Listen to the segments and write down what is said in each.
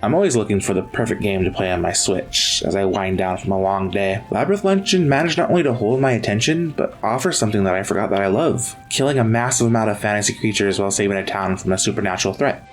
I'm always looking for the perfect game to play on my Switch as I wind down from a long day. Labyrinth Legend managed not only to hold my attention, but offer something that I forgot that I love: killing a massive amount of fantasy creatures while saving a town from a supernatural threat.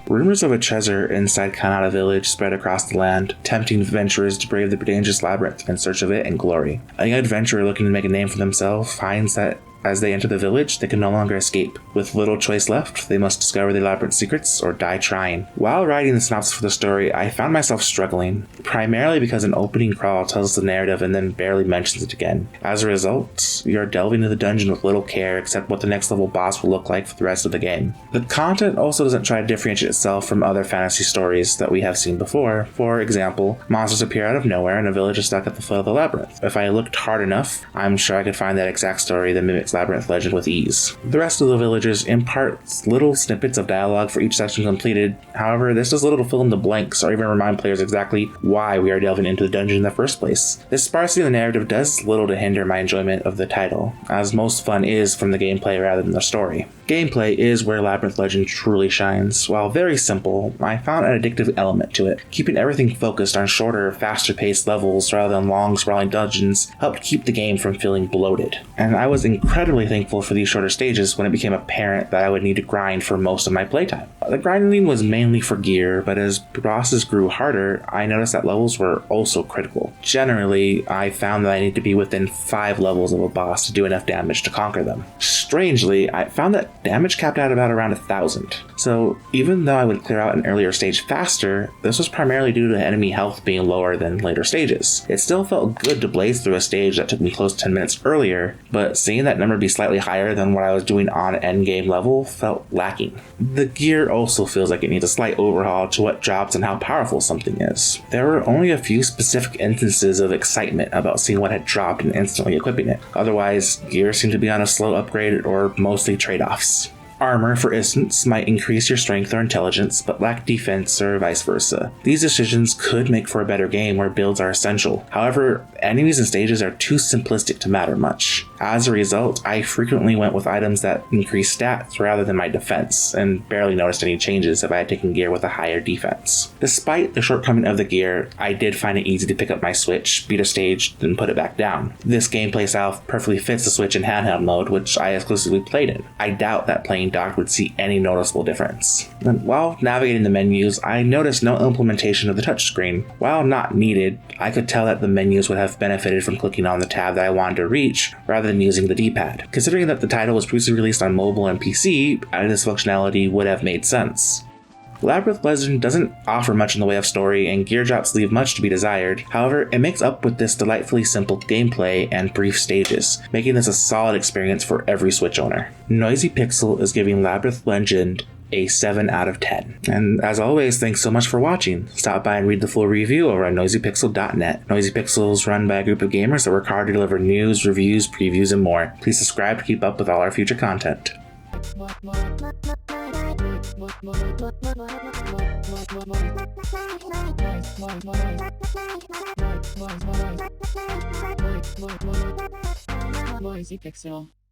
Rumors of a treasure inside Kanata village spread across the land, tempting adventurers to brave the dangerous labyrinth in search of it and glory. A young adventurer looking to make a name for themselves finds that as they enter the village, they can no longer escape. With little choice left, they must discover the labyrinth's secrets or die trying. While writing the synopsis for the story, I found myself struggling, primarily because an opening crawl tells us the narrative and then barely mentions it again. As a result, you're delving into the dungeon with little care except what the next level boss will look like for the rest of the game. The content also doesn't try to differentiate itself from other fantasy stories that we have seen before. For example, monsters appear out of nowhere and a village is stuck at the foot of the labyrinth. If I looked hard enough, I'm sure I could find that exact story that mimics Labyrinth Legend with ease. The rest of the villagers impart little snippets of dialogue for each section completed. However, this does little to fill in the blanks or even remind players exactly why we are delving into the dungeon in the first place. This sparsity in the narrative does little to hinder my enjoyment of the title, as most fun is from the gameplay rather than the story. Gameplay is where Labyrinth Legend truly shines. While very simple, I found an addictive element to it. Keeping everything focused on shorter, faster-paced levels rather than long, sprawling dungeons helped keep the game from feeling bloated. And I was incredibly thankful for these shorter stages when it became apparent that I would need to grind for most of my playtime. The grinding was mainly for gear, but as bosses grew harder, I noticed that levels were also critical. Generally, I found that I need to be within 5 levels of a boss to do enough damage to conquer them. Strangely, I found that damage capped out about around 1,000. So even though I would clear out an earlier stage faster, this was primarily due to enemy health being lower than later stages. It still felt good to blaze through a stage that took me close to 10 minutes earlier, but seeing that number be slightly higher than what I was doing on endgame level felt lacking. The gear also feels like it needs a slight overhaul to what drops and how powerful something is. There were only a few specific instances of excitement about seeing what had dropped and instantly equipping it. Otherwise, gear seemed to be on a slow upgrade or mostly trade-offs. Armor, for instance, might increase your strength or intelligence, but lack defense or vice versa. These decisions could make for a better game where builds are essential. However, enemies and stages are too simplistic to matter much. As a result, I frequently went with items that increase stats rather than my defense, and barely noticed any changes if I had taken gear with a higher defense. Despite the shortcoming of the gear, I did find it easy to pick up my Switch, beat a stage, then put it back down. This gameplay style perfectly fits the Switch in handheld mode, which I exclusively played in. I doubt that playing docked would see any noticeable difference. And while navigating the menus, I noticed no implementation of the touchscreen. While not needed, I could tell that the menus would have benefited from clicking on the tab that I wanted to reach rather than using the D-pad. Considering that the title was previously released on mobile and PC, adding this functionality would have made sense. Labyrinth Legend doesn't offer much in the way of story, and gear drops leave much to be desired. However, it makes up with this delightfully simple gameplay and brief stages, making this a solid experience for every Switch owner. Noisy Pixel is giving Labyrinth Legend a 7 out of 10. And as always, thanks so much for watching. Stop by and read the full review over at noisypixel.net. Noisy Pixel is run by a group of gamers that work hard to deliver news, reviews, previews, and more. Please subscribe to keep up with all our future content. Noisy Pixel.